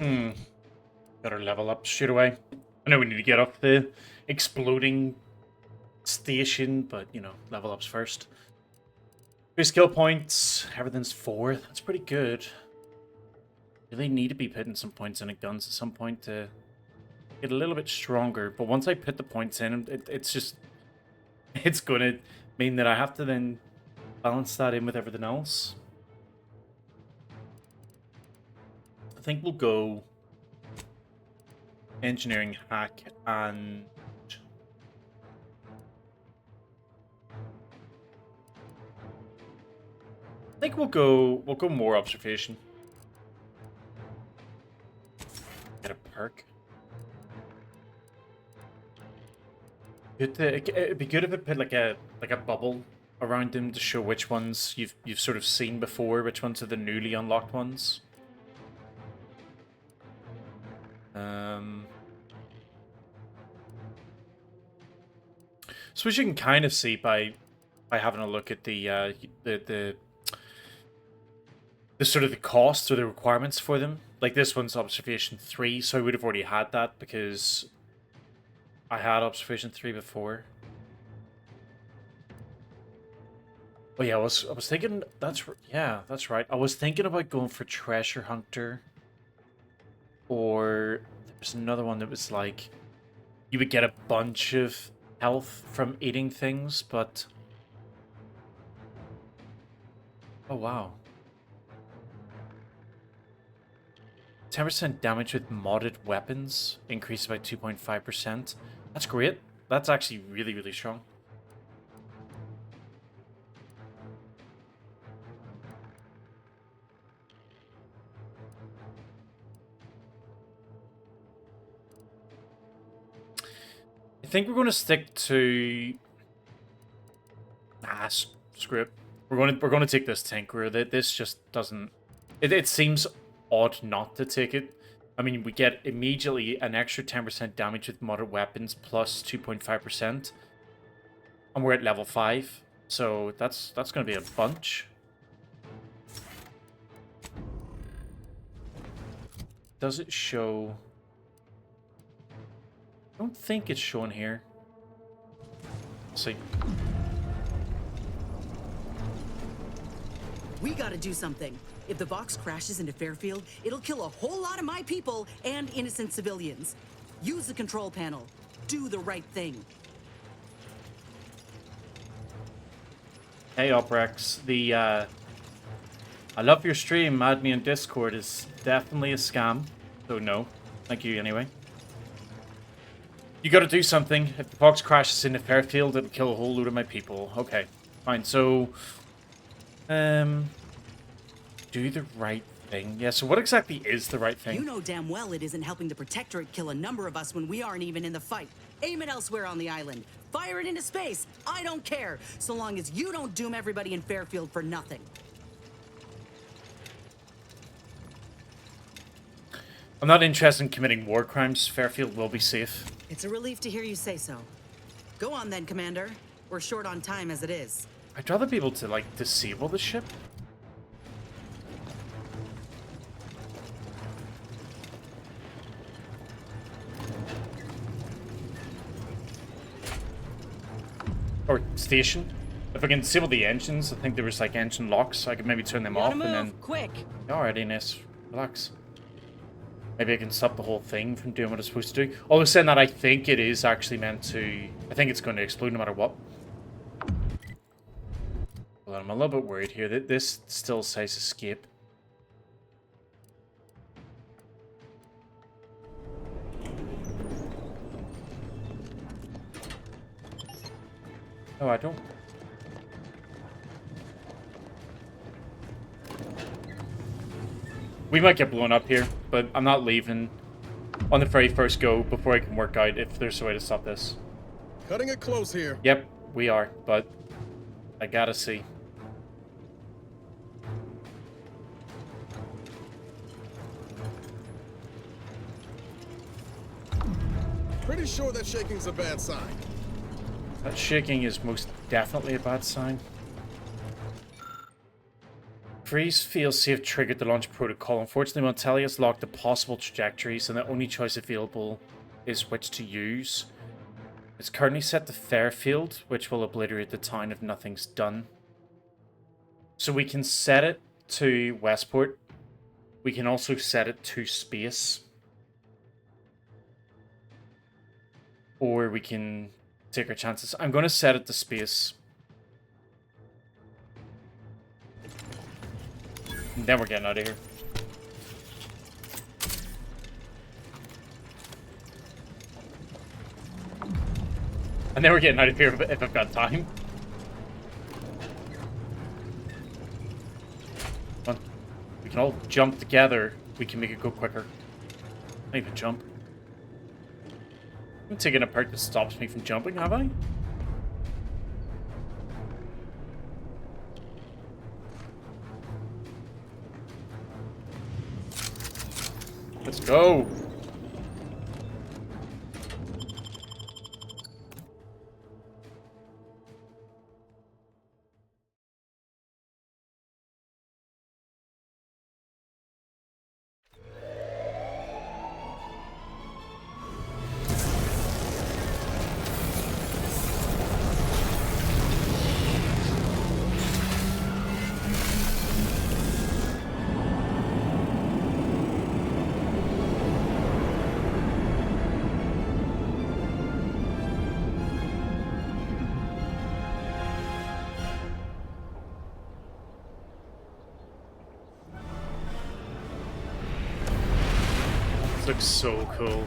Hmm. Better level up straight away. I know we need to get up the exploding station, but you know, level ups first. 3 skill points. Everything's 4. That's pretty good. Really need to be putting some points in guns at some point to get a little bit stronger. But once I put the points in, it's just it's gonna mean that I have to then balance that in with everything else. I think we'll go engineering, hack, and I think we'll go more observation. Get a perk. It'd be good if it put like a bubble around them to show which ones you've sort of seen before, which ones are the newly unlocked ones. So as you can kind of see by having a look at the sort of the costs or the requirements for them. Like this one's observation 3, so I would have already had that because I had observation 3 before. Oh yeah, I was thinking that's right. I was thinking about going for treasure hunter, or there's another one that was like you would get a bunch of health from eating things, but oh wow. 10% damage with modded weapons, increased by 2.5%. That's great. That's actually really, really strong. I think we're going to stick to... Nah, screw it. We're going to take this Tinkerer. This just doesn't... It seems odd not to take it. I mean, we get immediately an extra 10% damage with modded weapons plus 2.5%. And we're at level 5. So that's going to be a bunch. Does it show... I don't think it's shown here. Let's see. We gotta do something. If the box crashes into Fairfield, it'll kill a whole lot of my people and innocent civilians. Use the control panel. Do the right thing. Hey, Oprex. The, I love your stream. Add me on Discord is definitely a scam. So no. Thank you anyway. You gotta do something. If the box crashes into Fairfield, it'll kill a whole load of my people. Okay. Fine. So, do the right thing. Yeah, so what exactly is the right thing? You know damn well it isn't helping the Protectorate kill a number of us when we aren't even in the fight. Aim it elsewhere on the island. Fire it into space. I don't care, so long as you don't doom everybody in Fairfield for nothing. I'm not interested in committing war crimes. Fairfield will be safe. It's a relief to hear you say so. Go on then, Commander. We're short on time as it is. I'd rather be able to, like, disable the ship. Or station. If I can disable the engines, I think there was like engine locks, so I could maybe turn them off and then... Quick! Alrighty, Ness. Relax. Maybe I can stop the whole thing from doing what it's supposed to do. Although saying that, I think it is actually meant to... I think it's going to explode no matter what. Well, I'm a little bit worried here that this still says escape. Oh, I don't... We might get blown up here, but I'm not leaving on the very first go before I can work out if there's a way to stop this. Cutting it close here. Yep, we are, but I gotta see. Pretty sure that shaking's a bad sign. That shaking is most definitely a bad sign. Freeze failsafe triggered the launch protocol. Unfortunately, Montelli has locked the possible trajectories, and the only choice available is which to use. It's currently set to Fairfield, which will obliterate the town if nothing's done. So we can set it to Westport. We can also set it to space. Or we can take our chances. I'm going to set it to space. And then we're getting out of here. And then we're getting out of here if I've got time. Come on. We can all jump together. We can make it go quicker. Not even jump. I'm taking a perk that stops me from jumping, have I? Let's go. Looks so cool.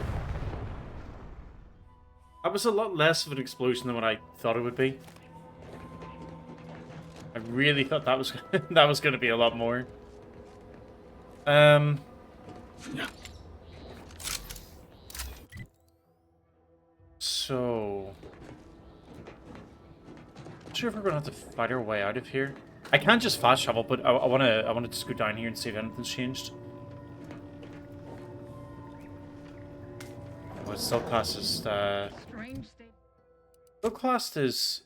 That was a lot less of an explosion than what I thought it would be. I really thought that was that was going to be a lot more. So, not sure if we're going to have to fight our way out of here. I can't just fast travel, but I want to just go down here and see if anything's changed. Well, still classed as still classed as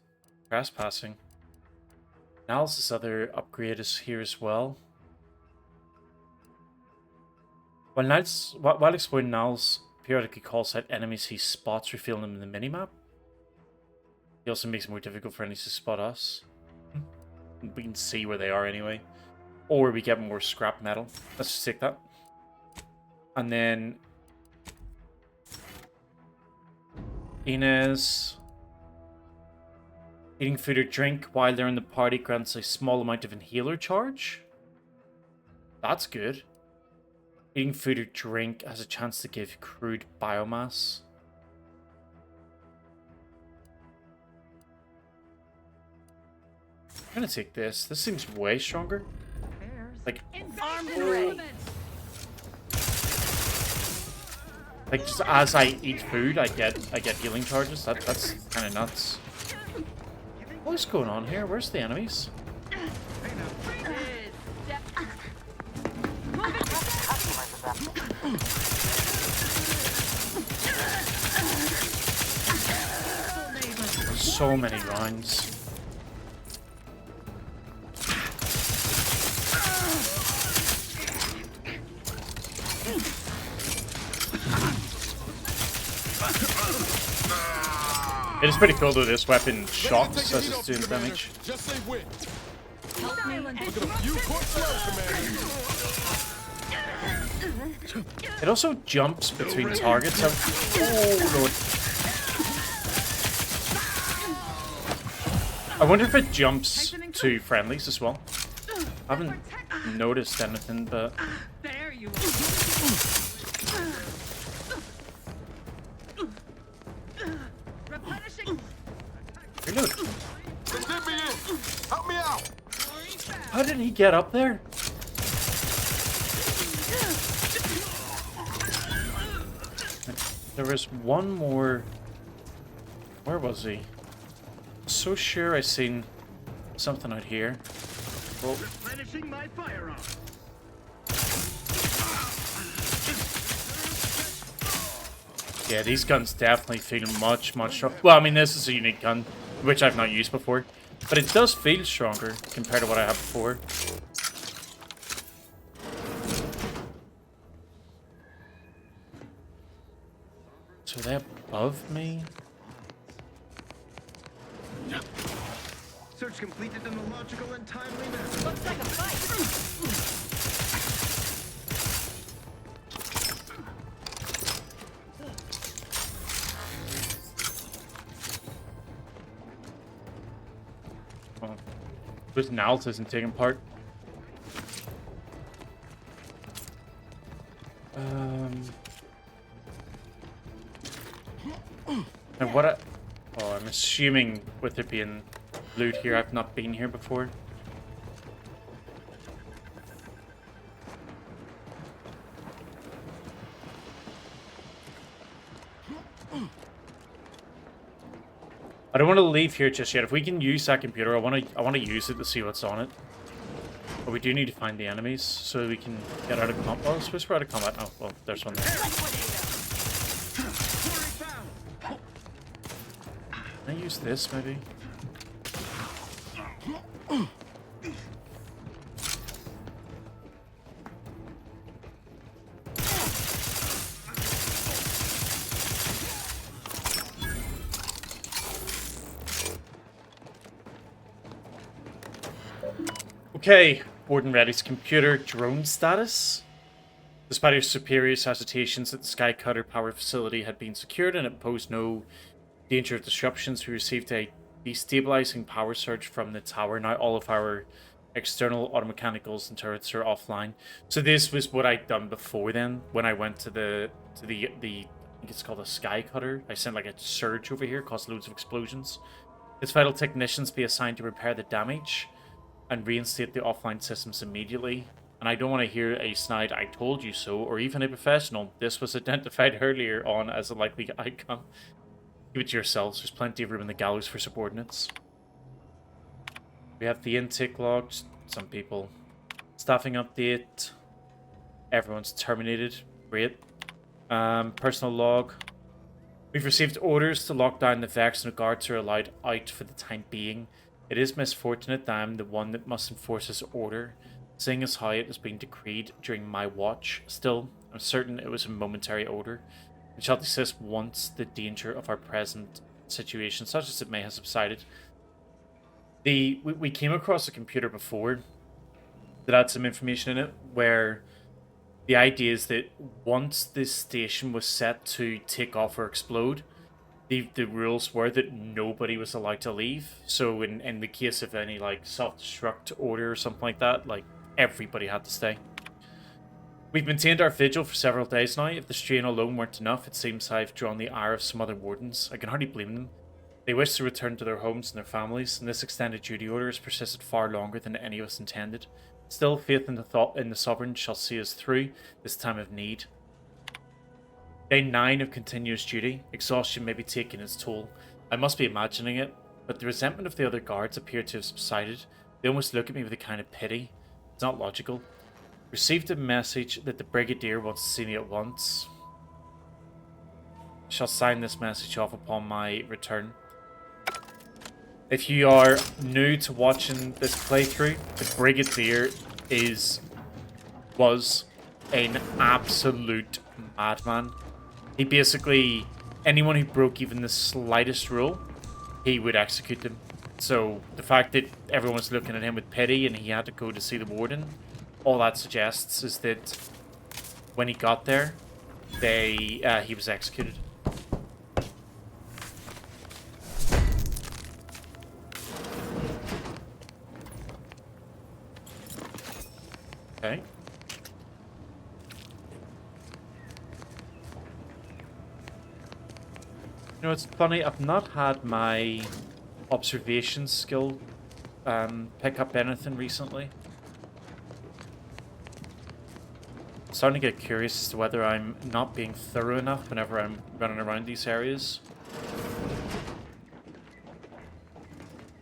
trespassing. Analysis other upgrade is here as well. While exploring, Niles periodically calls out enemies he spots, revealing them in the minimap. He also makes it more difficult for enemies to spot us. We can see where they are anyway. Or we get more scrap metal. Let's just take that. And then Inez. Eating food or drink while they're in the party grants a small amount of inhaler charge. That's good. Eating food or drink has a chance to give crude biomass. I'm gonna take this. This seems way stronger. Like, like just as I eat food, I get healing charges. That's kind of nuts. What's going on here? Where's the enemies? So many rounds. It is pretty cool though, this weapon shocks as it's doing damage. Just say when. Look at a few quick slows, Commander. It also jumps between targets. Oh lord. I wonder if it jumps to friendlies as well. I haven't noticed anything, but there you replenishing. reload. Help me out. How did he get up there? There was one more. Where was he? So sure I seen something out here. Oh. Replenishing my firearm. Yeah, these guns definitely feel much stronger. Well, I mean, this is a unique gun, which I've not used before. But it does feel stronger compared to what I had before. So they're above me? Search completed in a logical and timely manner. Looks like a fight. Oh. This analysis isn't taking part. And what oh, I'm assuming with there being loot here, I've not been here before. I don't want to leave here just yet. If we can use that computer, I want to use it to see what's on it. But we do need to find the enemies so we can get out of combat. Oh, I suppose we're out of combat now. Well, there's one there. Can I use this, maybe? Okay, Warden Reddy's computer drone status. Despite his superior's assertions that the Sky Cutter power facility had been secured and it posed no danger of disruptions, we received a destabilizing power surge from the tower. Now all of our external automechanicals and turrets are offline. So this was what I'd done before then, when I went to the I think it's called a Sky Cutter. I sent like a surge over here, caused loads of explosions. Its vital technicians be assigned to repair the damage and reinstate the offline systems immediately. And I don't want to hear a snide "I told you so" or even a professional. This was identified earlier on as a likely outcome. Keep it to yourselves. There's plenty of room in the gallows for subordinates. We have the intake logs. Some people. Staffing update. Everyone's terminated. Great. Personal log. We've received orders to lock down the Vex and guards are allowed out for the time being. It is misfortunate that I'm the one that must enforce this order, seeing as how it has been decreed during my watch. Still, I'm certain it was a momentary order, and shall desist once the danger of our present situation, such as it may, have subsided. We came across a computer before that had some information in it, where the idea is that once this station was set to take off or explode, the rules were that nobody was allowed to leave. So in the case of any like self-destruct order or something like that, like everybody had to stay. We've maintained our vigil for several days now. If the strain alone weren't enough, it seems I've drawn the ire of some other wardens. I can hardly blame them. They wish to return to their homes and their families, and this extended duty order has persisted far longer than any of us intended. Still, faith in the Sovereign shall see us through this time of need. Day 9 of continuous duty. Exhaustion may be taking its toll. I must be imagining it, but the resentment of the other guards appeared to have subsided. They almost look at me with a kind of pity. It's not logical. Received a message that the Brigadier wants to see me at once. Shall sign this message off upon my return. If you are new to watching this playthrough, the Brigadier was an absolute madman. He basically, anyone who broke even the slightest rule, he would execute them. So the fact that everyone's looking at him with pity and he had to go to see the warden, all that suggests is that when he got there, he was executed. Okay. You know, it's funny, I've not had my observation skill pick up anything recently. I'm starting to get curious as to whether I'm not being thorough enough whenever I'm running around these areas.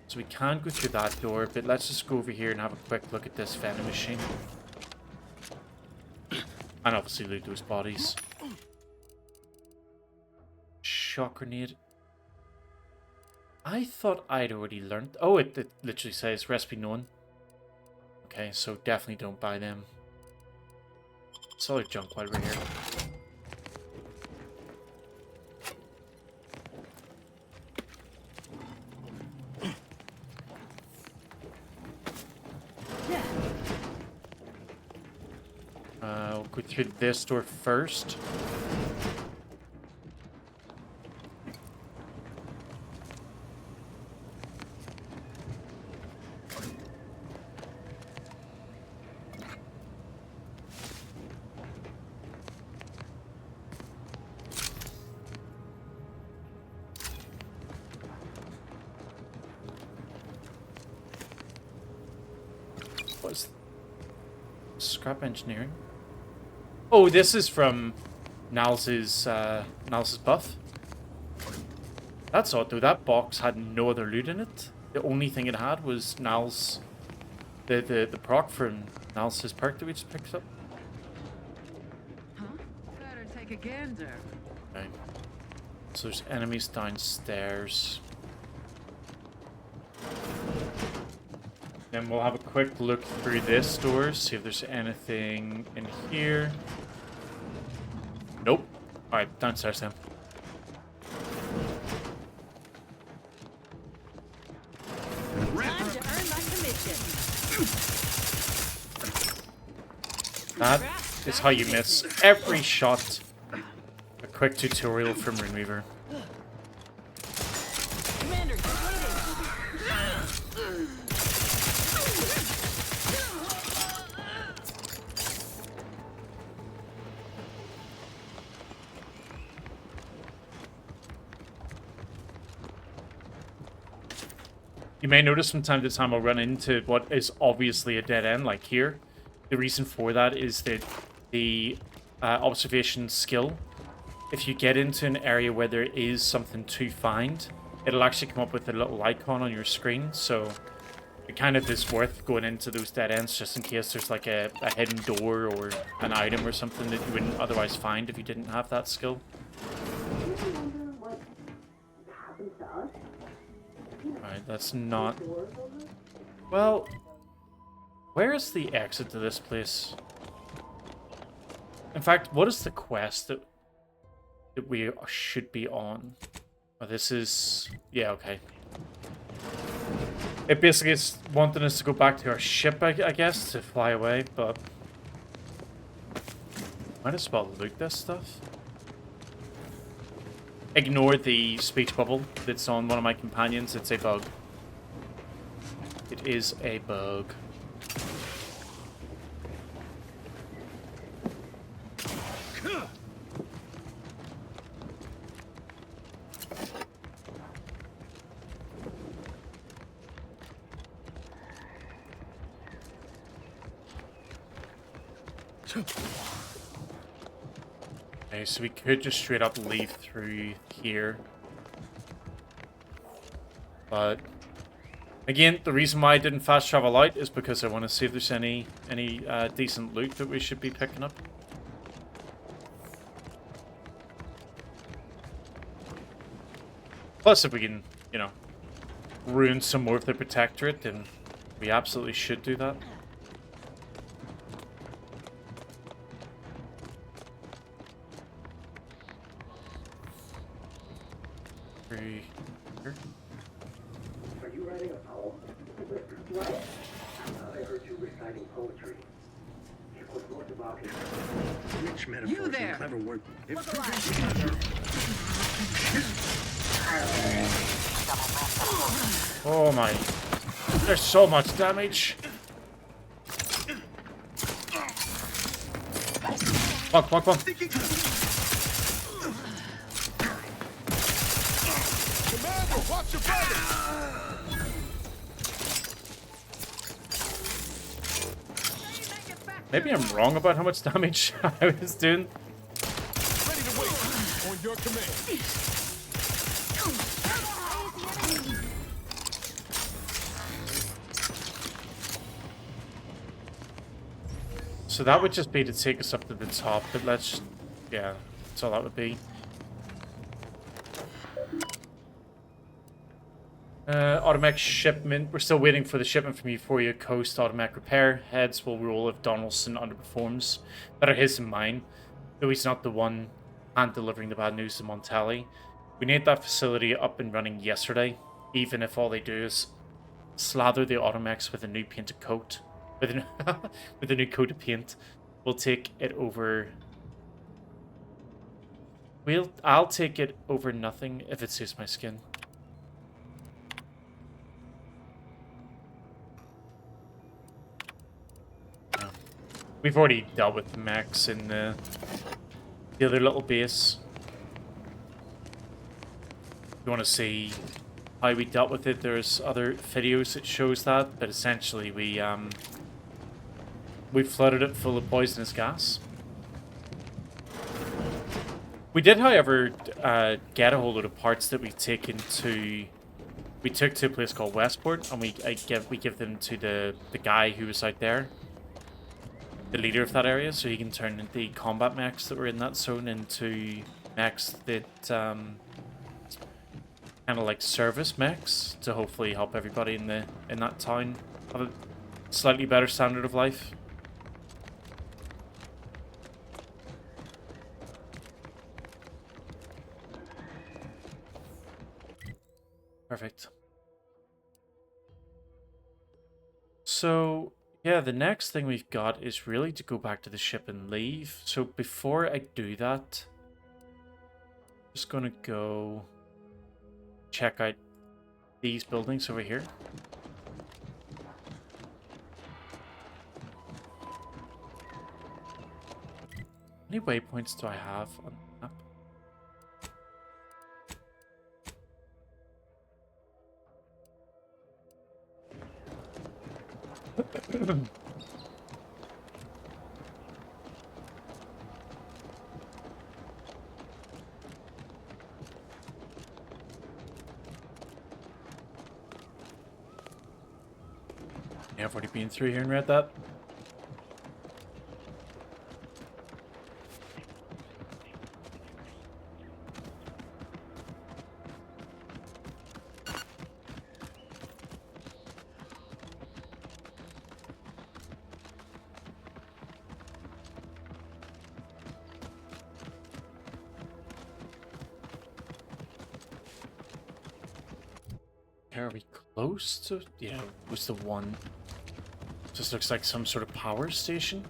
So we can go through that door, but let's just go over here and have a quick look at this vending machine. And obviously loot those bodies. Shock grenade. I thought I'd already learned. Oh, it literally says recipe known. Okay, so definitely don't buy them. Solid junk while we're here. I'll go through this door first. What's scrap engineering? Oh, this is from Niles's buff. That's odd though. That box had no other loot in it. The only thing it had was Niles, the proc from Niles's perk that we just picked up. Huh? Better take a gander. Okay. So there's enemies downstairs. Then we'll have a quick look through this door, see if there's anything in here. Nope. Alright, downstairs then. Time to earn my commission. That is how you miss every shot. A quick tutorial from Runeweaver. Commander, get waiting. You may notice from time to time I'll run into what is obviously a dead end, like here. The reason for that is that the observation skill, if you get into an area where there is something to find, it'll actually come up with a little icon on your screen, so it kind of is worth going into those dead ends just in case there's like a hidden door or an item or something that you wouldn't otherwise find if you didn't have that skill. Alright, that's not... Well, where is the exit to this place? In fact, what is the quest that we should be on? Oh, this is... Yeah, okay. It basically is wanting us to go back to our ship, I guess, to fly away, but... Might as well loot this stuff. Ignore the speech bubble that's on one of my companions. It's a bug. It is a bug. Okay, so we could just straight up leave through here. But again, the reason why I didn't fast travel out is because I want to see if there's any decent loot that we should be picking up. Plus, if we can, you know, ruin some more of the Protectorate, then we absolutely should do that. Here. Are you writing a poem? I heard you reciting poetry. It was north of our Rich metaphors You there. and clever work. Oh my. There's so much damage. Fuck. Commander, watch your back! Maybe I'm wrong about how much damage I was doing. Ready to wait on your command. So that would just be to take us up to the top, but let's... Yeah, that's all that would be. Automatic shipment. We're still waiting for the shipment from Euphoria Coast. Automatic repair. Heads will roll if Donaldson underperforms. Better his than mine. Though he's not the one hand delivering the bad news to Montelli. We need that facility up and running yesterday. Even if all they do is slather the Automax with a new painted coat. With a new coat of paint. we'll take it over. I'll take it over nothing if it suits my skin. No. We've already dealt with the mechs in the other little base. If you want to see how we dealt with it, there's other videos that shows that, but essentially we flooded it full of poisonous gas. We did, however, get a whole load of parts that we took to a place called Westport, and we give them to the guy who was out there, the leader of that area, so he can turn the combat mechs that were in that zone into mechs that kind of like service mechs to hopefully help everybody in that town have a slightly better standard of life. Perfect. So, yeah, the next thing we've got is really to go back to the ship and leave. So before I do that, I'm just going to go check out these buildings over here. How many waypoints do I have on the map? Yeah, I've already been through here and read that. Are we close to? Yeah, it was the one. Just looks like some sort of power station.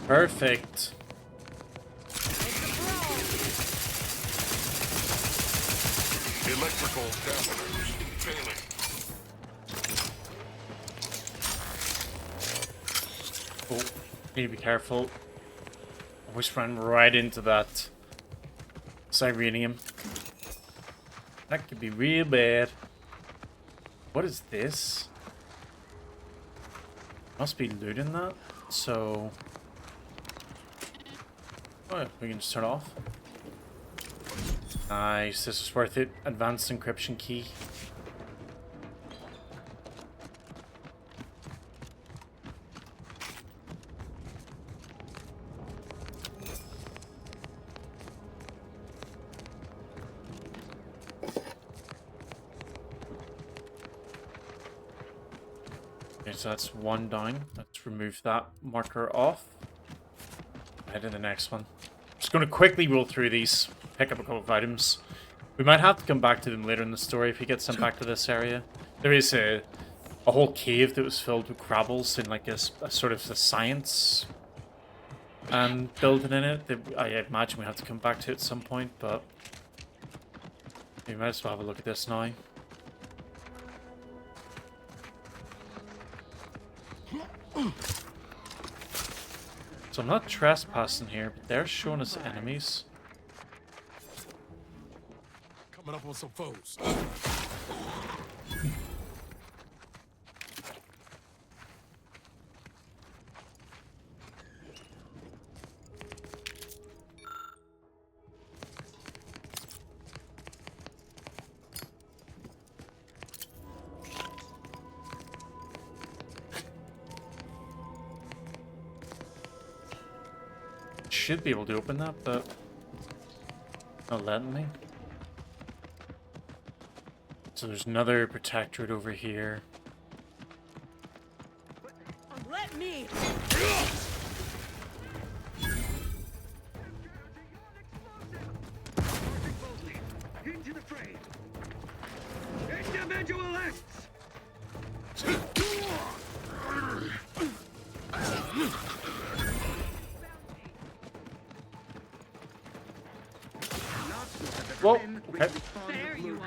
Perfect. Electrical dampeners failing. Oh, need to be careful. Almost ran right into that Cyrenium. That could be real bad. What is this? Must be looting that. So, oh, yeah, we can just turn it off. Nice, this is worth it. Advanced encryption key. Okay, so that's one down. Let's remove that marker off. Head to the next one. Just going to quickly roll through these, pick up a couple of items. We might have to come back to them later in the story if we get sent back to this area. There is a whole cave that was filled with crabbles in like a sort of a science building in it that I imagine we have to come back to at some point, but we might as well have a look at this now. So I'm not trespassing here, but they're showing us enemies. Coming up on some foes. Should be able to open that, but not letting me. So there's another protectorate over here. Let me. Into the fray. Individualists. Whoa, okay. There you are.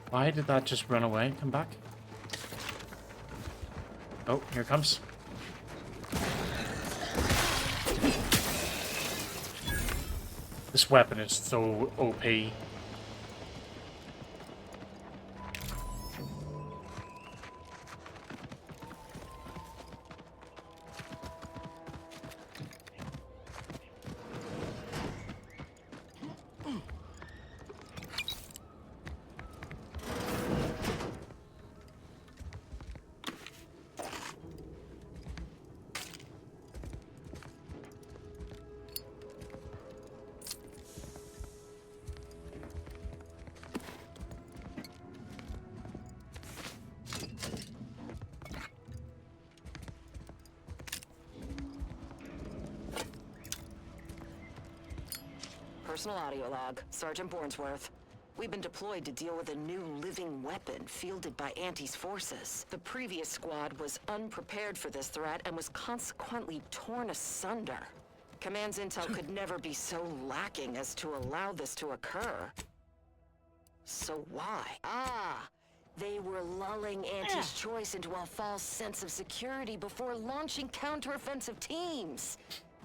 Why did that just run away? Come back. Oh, here it comes. This weapon is so OP. Personal audio log, Sergeant Bornsworth. We've been deployed to deal with a new living weapon fielded by Auntie's forces. The previous squad was unprepared for this threat and was consequently torn asunder. Command's intel could never be so lacking as to allow this to occur. So why? They were lulling Auntie's choice into a false sense of security before launching counteroffensive teams.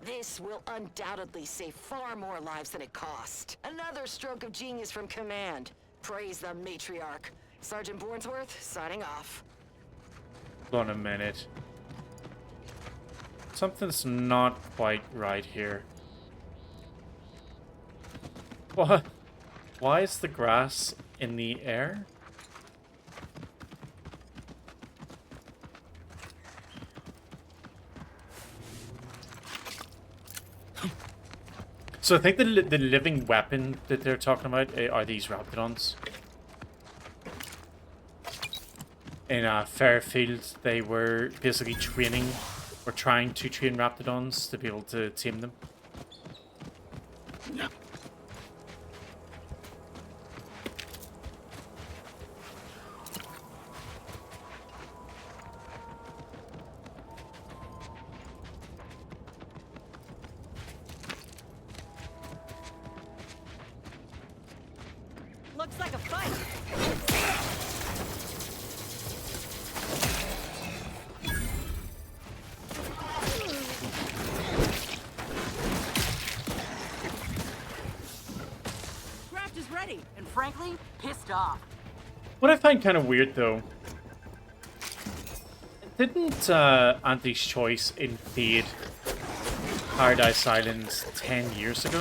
This will undoubtedly save far more lives than it cost. Another stroke of genius from Command. Praise the matriarch. Sergeant Bornsworth, signing off. Hold on a minute. Something's not quite right here. What? Why is the grass in the air? So I think the living weapon that they're talking about are these Raptidons. In Fairfield, they were basically training, or trying to train Raptidons to be able to tame them. Looks like a fight. Craft is ready, and frankly, pissed off. What I find kind of weird, though, didn't Auntie's Choice invade Paradise Islands 10 years ago?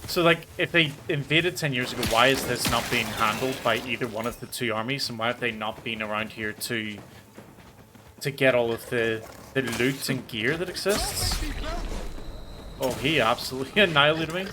So, like, if they invaded 10 years ago, why is this not being handled by either one of the two armies? And why have they not been around here to get all of the loot and gear that exists? Oh, he absolutely annihilated me.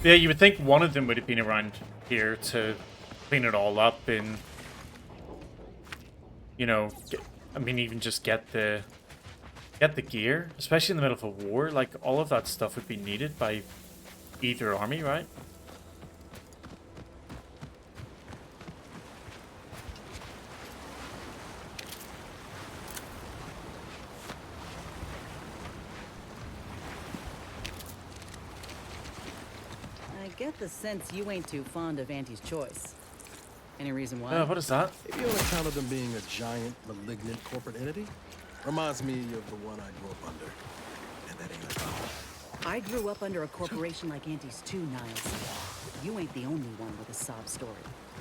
Yeah, you would think one of them would have been around here to clean it all up and, you know, even just get the gear, especially in the middle of a war. Like, all of that stuff would be needed by either army, right? I get the sense you ain't too fond of Auntie's Choice. Any reason why? What is that? Maybe on account of them being a giant, malignant corporate entity. Reminds me of the one I grew up under. And that ain't a problem. I grew up under a corporation like Auntie's too, Niles. You ain't the only one with a sob story.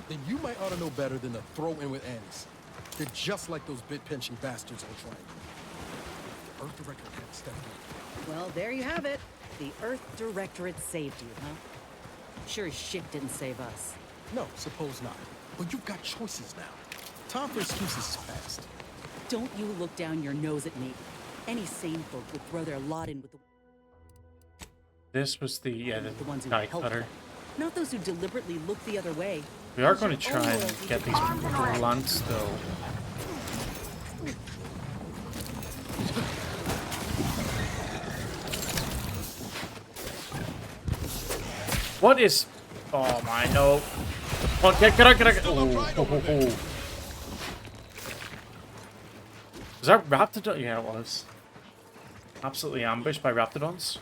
Then you might ought to know better than to throw in with Annie's. They're just like those bit-pinching bastards on Triangle. The Earth Director can't step in. Well, there you have it. The Earth Directorate saved you, huh? Sure as shit didn't save us. No, suppose not. But you've got choices now. Time for excuses is past. Don't you look down your nose at me. Any sane folk would throw their lot in with the This was the ones who die help cutter. them. Not those who deliberately look the other way. We are going to try and get these plants though. What is? Oh my no! Oh, get out! Oh. Was that Raptidon? Yeah, it was. Absolutely ambushed by Raptidons.